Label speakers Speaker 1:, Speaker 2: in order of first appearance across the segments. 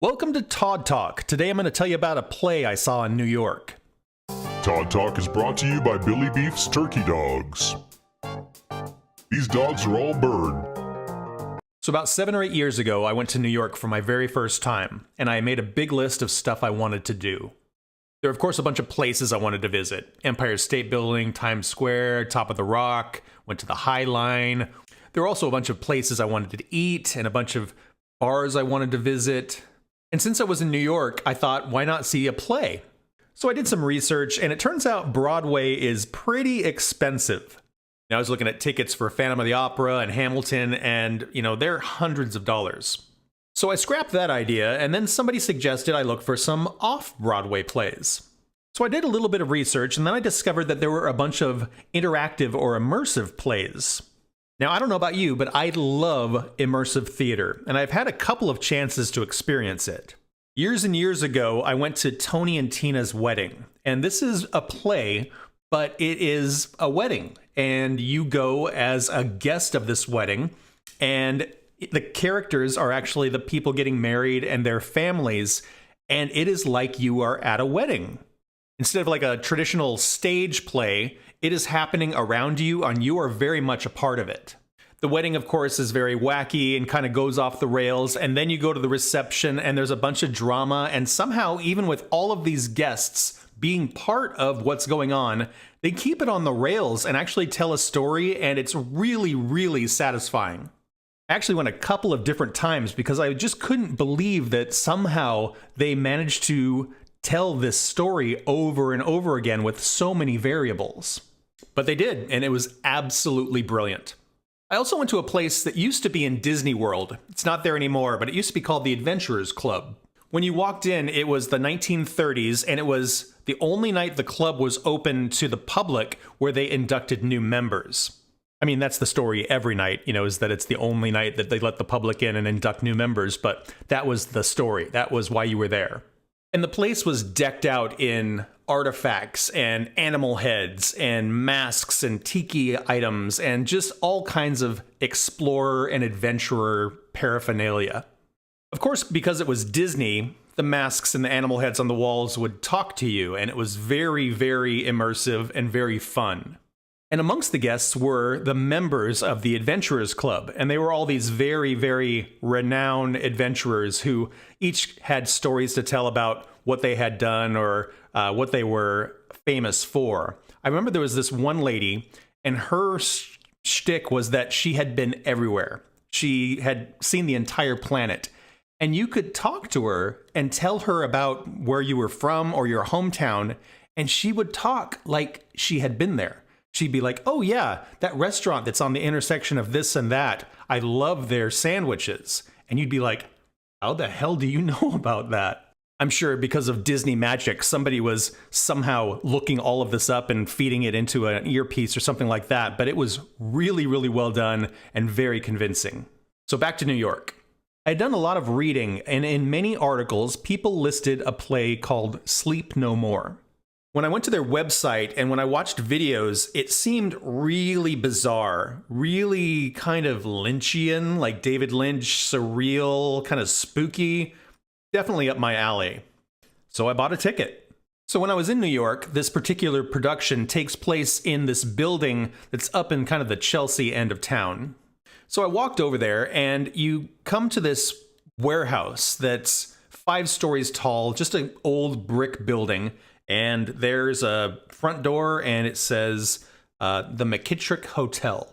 Speaker 1: Welcome to Todd Talk. Today I'm going to tell you about a play I saw in New York.
Speaker 2: Todd Talk is brought to you by Billy Beef's Turkey Dogs. These dogs are all bird.
Speaker 1: So about 7 or 8 years ago, I went to New York for my very first time, and I made a big list of stuff I wanted to do. There are, of course, a bunch of places I wanted to visit. Empire State Building, Times Square, Top of the Rock, went to the High Line. There were also a bunch of places I wanted to eat and a bunch of bars I wanted to visit. And since I was in New York, I thought, why not see a play? So I did some research, and it turns out Broadway is pretty expensive. Now, I was looking at tickets for Phantom of the Opera and Hamilton, and, they're hundreds of dollars. So I scrapped that idea, and then somebody suggested I look for some off-Broadway plays. So I did a little bit of research, and then I discovered that there were a bunch of interactive or immersive plays. Now, I don't know about you, but I love immersive theater, and I've had a couple of chances to experience it. Years and years ago, I went to Tony and Tina's wedding, and this is a play, but it is a wedding, and you go as a guest of this wedding, and the characters are actually the people getting married and their families, and it is like you are at a wedding. Instead of like a traditional stage play, it is happening around you, and you are very much a part of it. The wedding, of course, is very wacky and kind of goes off the rails, and then you go to the reception, and there's a bunch of drama, and somehow, even with all of these guests being part of what's going on, they keep it on the rails and actually tell a story, and it's really, really satisfying. I actually went a couple of different times because I just couldn't believe that somehow they managed to tell this story over and over again with so many variables. But they did, and it was absolutely brilliant. I also went to a place that used to be in Disney World. It's not there anymore, but it used to be called the Adventurers Club. When you walked in, it was the 1930s, and it was the only night the club was open to the public where they inducted new members. I mean, that's the story every night, is that it's the only night that they let the public in and induct new members, but that was the story. That was why you were there. And the place was decked out in artifacts and animal heads and masks and tiki items and just all kinds of explorer and adventurer paraphernalia. Of course, because it was Disney, the masks and the animal heads on the walls would talk to you, and it was very, very immersive and very fun. And amongst the guests were the members of the Adventurers Club, and they were all these very, very renowned adventurers who each had stories to tell about what they had done or what they were famous for. I remember there was this one lady, and her shtick was that she had been everywhere. She had seen the entire planet, and you could talk to her and tell her about where you were from or your hometown, and she would talk like she had been there. She'd be like, oh yeah, that restaurant that's on the intersection of this and that, I love their sandwiches. And you'd be like, how the hell do you know about that? I'm sure because of Disney magic, somebody was somehow looking all of this up and feeding it into an earpiece or something like that. But it was really, really well done and very convincing. So back to New York. I had done a lot of reading, and in many articles, people listed a play called Sleep No More. When I went to their website and when I watched videos, it seemed really bizarre, really kind of Lynchian, like David Lynch, surreal, kind of spooky, definitely up my alley. So I bought a ticket. So when I was in New York, this particular production takes place in this building that's up in kind of the Chelsea end of town. So I walked over there, and you come to this warehouse that's 5 stories tall, just an old brick building. And there's a front door, and it says the McKittrick Hotel.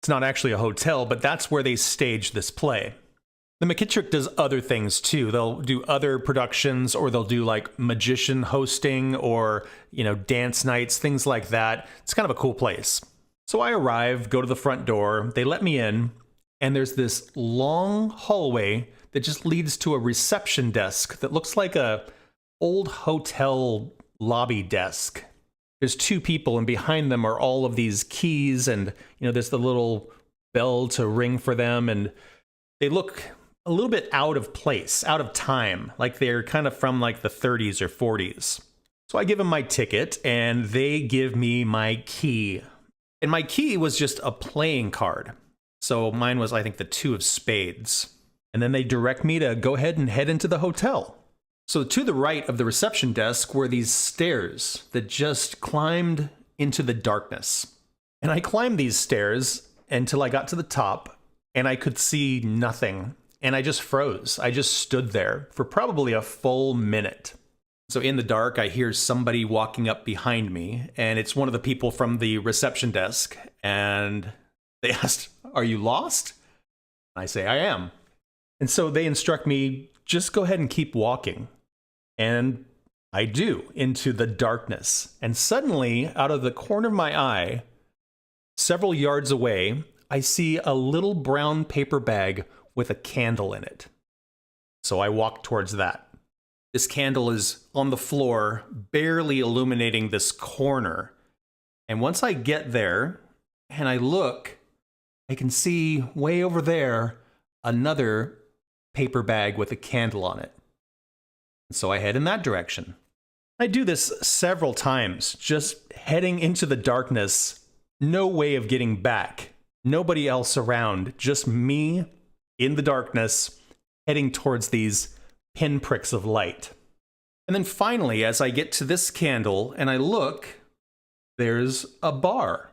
Speaker 1: It's not actually a hotel, but that's where they staged this play. The McKittrick does other things too. They'll do other productions, or they'll do like magician hosting or, dance nights, things like that. It's kind of a cool place. So I arrive, go to the front door, they let me in, and there's this long hallway that just leads to a reception desk that looks like a old hotel lobby desk. There's 2 people, and behind them are all of these keys, and there's the little bell to ring for them, and they look a little bit out of place, out of time, like they're kind of from like the 30s or 40s. So I give them my ticket, and they give me my key. And my key was just a playing card. So mine was, I think, the 2 of spades. And then they direct me to go ahead and head into the hotel. So to the right of the reception desk were these stairs that just climbed into the darkness. And I climbed these stairs until I got to the top, and I could see nothing. And I just froze. I just stood there for probably a full minute. So in the dark, I hear somebody walking up behind me, and it's one of the people from the reception desk. And they asked, "Are you lost?" I say, "I am." And so they instruct me, just go ahead and keep walking. And I do, into the darkness. And suddenly, out of the corner of my eye, several yards away, I see a little brown paper bag with a candle in it. So I walk towards that. This candle is on the floor, barely illuminating this corner. And once I get there and I look, I can see way over there another paper bag with a candle on it. So I head in that direction. I do this several times, just heading into the darkness, no way of getting back, nobody else around, just me in the darkness, heading towards these pinpricks of light. And then finally, as I get to this candle and I look, there's a bar.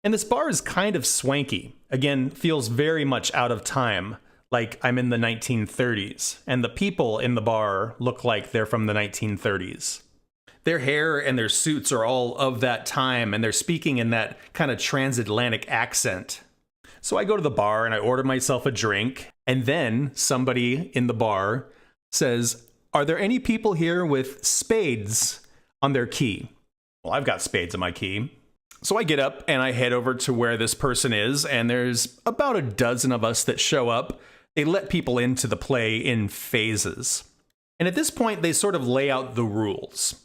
Speaker 1: And this bar is kind of swanky. Again, feels very much out of time, like I'm in the 1930s. And the people in the bar look like they're from the 1930s. Their hair and their suits are all of that time, and they're speaking in that kind of transatlantic accent. So I go to the bar and I order myself a drink, and then somebody in the bar says, "Are there any people here with spades on their key?" Well, I've got spades on my key. So I get up and I head over to where this person is, and there's about a dozen of us that show up. They let people into the play in phases. And at this point, they sort of lay out the rules.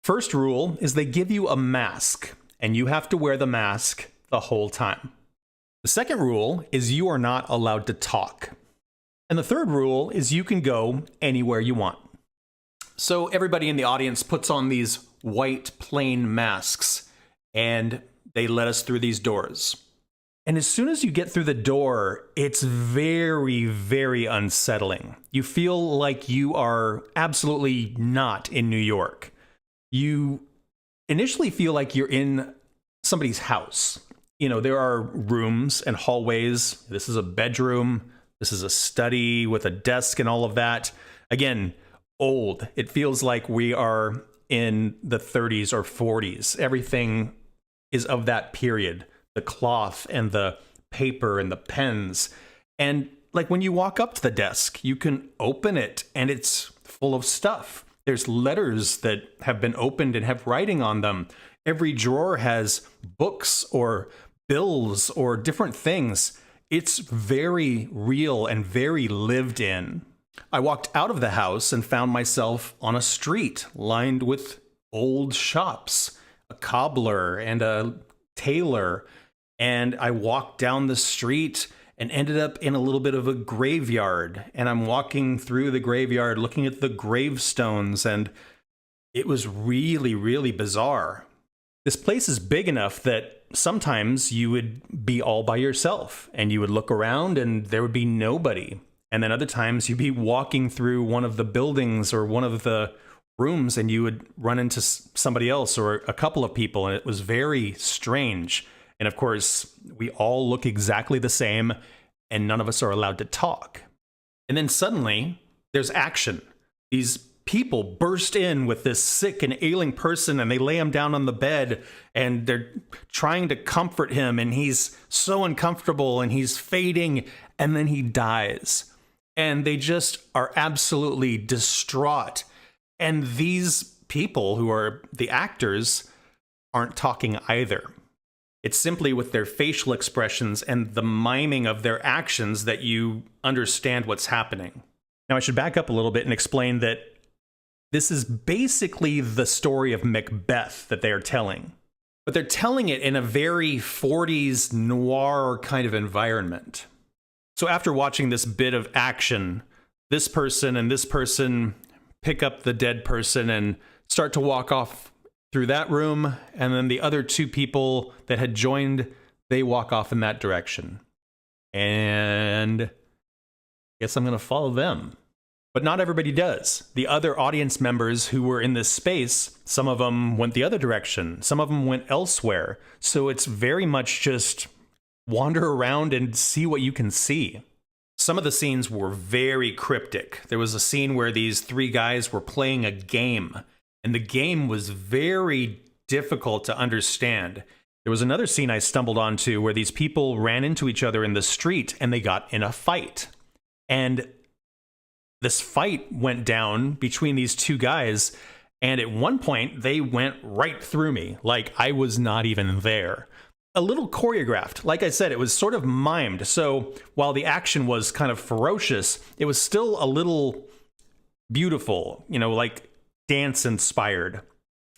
Speaker 1: First rule is they give you a mask, and you have to wear the mask the whole time. The second rule is you are not allowed to talk. And the third rule is you can go anywhere you want. So everybody in the audience puts on these white plain masks, and they let us through these doors. And as soon as you get through the door, it's very, very unsettling. You feel like you are absolutely not in New York. You initially feel like you're in somebody's house. You know, there are rooms and hallways. This is a bedroom. This is a study with a desk and all of that. Again, old. It feels like we are in the 30s or 40s. Everything is of that period. The cloth and the paper and the pens. And like when you walk up to the desk, you can open it and it's full of stuff. There's letters that have been opened and have writing on them. Every drawer has books or bills or different things. It's very real and very lived in. I walked out of the house and found myself on a street lined with old shops, a cobbler and a tailor. And I walked down the street and ended up in a little bit of a graveyard. And I'm walking through the graveyard looking at the gravestones, and it was really, really bizarre. This place is big enough that sometimes you would be all by yourself and you would look around and there would be nobody. And then other times you'd be walking through one of the buildings or one of the rooms and you would run into somebody else or a couple of people, and it was very strange. And of course, we all look exactly the same, and none of us are allowed to talk. And then suddenly, there's action. These people burst in with this sick and ailing person, and they lay him down on the bed, and they're trying to comfort him, and he's so uncomfortable, and he's fading, and then he dies. And they just are absolutely distraught. And these people who are the actors aren't talking either. It's simply with their facial expressions and the miming of their actions that you understand what's happening. Now, I should back up a little bit and explain that this is basically the story of Macbeth that they are telling. But they're telling it in a very 40s noir kind of environment. So after watching this bit of action, this person and this person pick up the dead person and start to walk off through that room, and then the other two people that had joined, they walk off in that direction. And guess I'm going to follow them. But not everybody does. The other audience members who were in this space, some of them went the other direction. Some of them went elsewhere. So it's very much just wander around and see what you can see. Some of the scenes were very cryptic. There was a scene where these three guys were playing a game, and the game was very difficult to understand. There was another scene I stumbled onto where these people ran into each other in the street and they got in a fight. And this fight went down between these two guys, and at one point they went right through me, like I was not even there. A little choreographed. Like I said, it was sort of mimed, so while the action was kind of ferocious, it was still a little beautiful, like dance-inspired.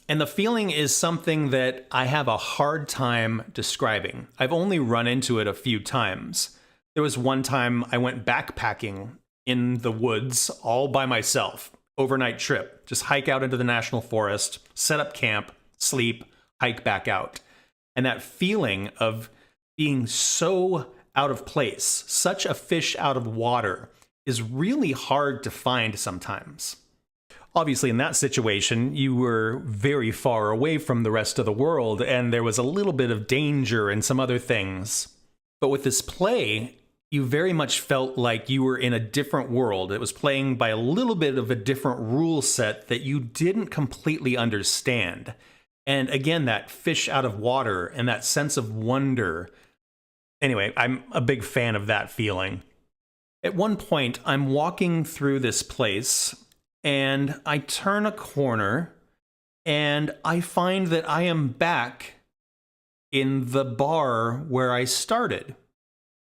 Speaker 1: And the feeling is something that I have a hard time describing. I've only run into it a few times. There was one time I went backpacking in the woods all by myself. Overnight trip. Just hike out into the national forest, set up camp, sleep, hike back out. And that feeling of being so out of place, such a fish out of water, is really hard to find sometimes. Obviously, in that situation, you were very far away from the rest of the world, and there was a little bit of danger and some other things. But with this play, you very much felt like you were in a different world. It was playing by a little bit of a different rule set that you didn't completely understand. And again, that fish out of water and that sense of wonder. Anyway, I'm a big fan of that feeling. At one point, I'm walking through this place, and I turn a corner, and I find that I am back in the bar where I started.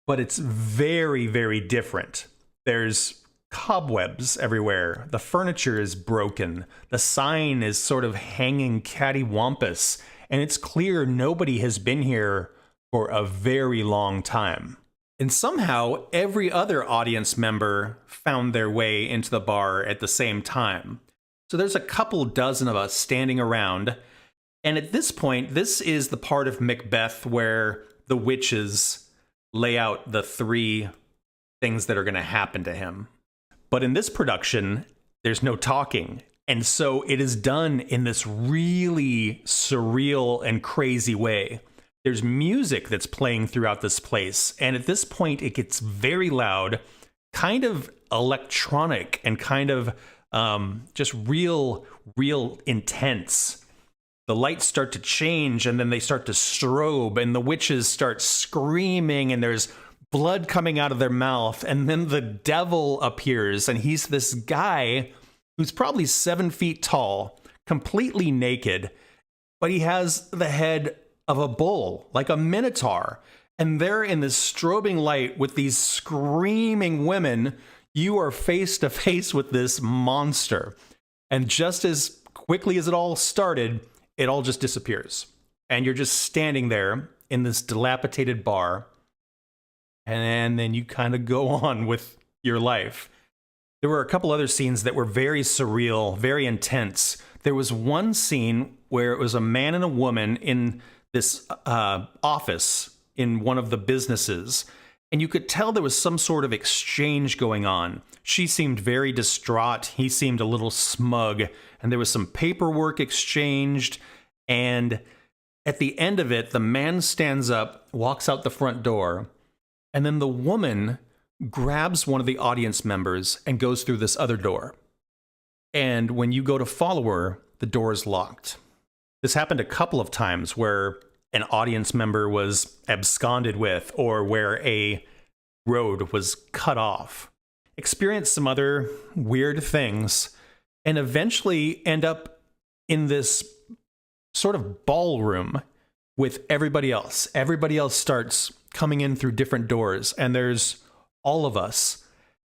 Speaker 1: But it's very, very different. There's cobwebs everywhere. The furniture is broken. The sign is sort of hanging cattywampus. And it's clear nobody has been here for a very long time. And somehow, every other audience member found their way into the bar at the same time. So there's a couple dozen of us standing around. And at this point, this is the part of Macbeth where the witches lay out the three things that are going to happen to him. But in this production, there's no talking. And so it is done in this really surreal and crazy way. There's music that's playing throughout this place. And at this point, it gets very loud, kind of electronic, and kind of just real intense. The lights start to change, and then they start to strobe, and the witches start screaming, and there's blood coming out of their mouth, and then the devil appears, and he's this guy who's probably 7 feet tall, completely naked, but he has the head of a bull, like a minotaur, and they're in this strobing light with these screaming women. You are face to face with this monster, and just as quickly as it all started, it all just disappears. And you're just standing there in this dilapidated bar. And then you kind of go on with your life. There were a couple other scenes that were very surreal, very intense. There was one scene where it was a man and a woman in this office in one of the businesses. And you could tell there was some sort of exchange going on. She seemed very distraught. He seemed a little smug. And there was some paperwork exchanged. And at the end of it, the man stands up, walks out the front door. And then the woman grabs one of the audience members and goes through this other door. And when you go to follow her, the door is locked. This happened a couple of times where an audience member was absconded with, or where a road was cut off. Experience some other weird things, and eventually end up in this sort of ballroom with everybody else. Everybody else starts coming in through different doors, and there's all of us.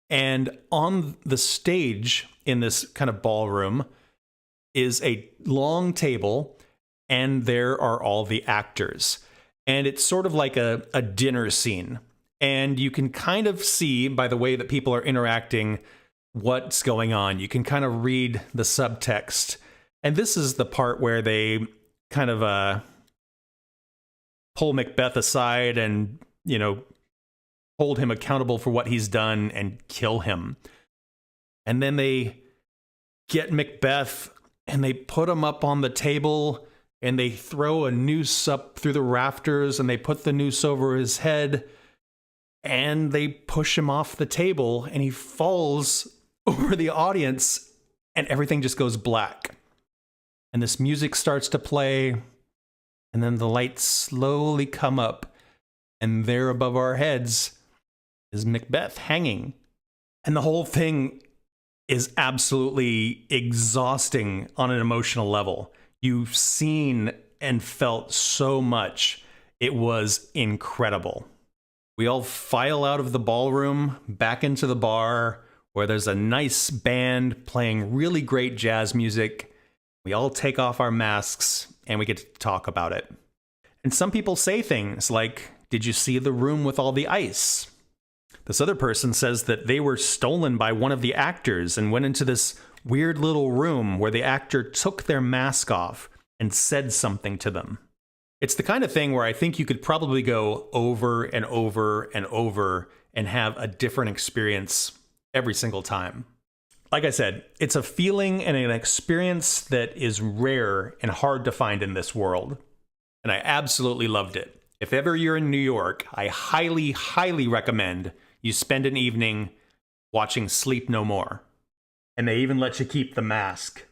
Speaker 1: And on the stage in this kind of ballroom is a long table, and there are all the actors. And it's sort of like a dinner scene. And you can kind of see by the way that people are interacting what's going on. You can kind of read the subtext. And this is the part where they kind of pull Macbeth aside and, hold him accountable for what he's done and kill him. And then they get Macbeth and they put him up on the table and they throw a noose up through the rafters and they put the noose over his head and they push him off the table and he falls over the audience and everything just goes black. And this music starts to play and then the lights slowly come up and there above our heads is Macbeth hanging. And the whole thing is absolutely exhausting on an emotional level. You've seen and felt so much. It was incredible. We all file out of the ballroom, back into the bar, where there's a nice band playing really great jazz music. We all take off our masks, and we get to talk about it. And some people say things like, "Did you see the room with all the ice?" This other person says that they were stolen by one of the actors and went into this weird little room where the actor took their mask off and said something to them. It's the kind of thing where I think you could probably go over and over and over and have a different experience every single time. Like I said, it's a feeling and an experience that is rare and hard to find in this world. And I absolutely loved it. If ever you're in New York, I highly, highly recommend you spend an evening watching Sleep No More. And they even let you keep the mask.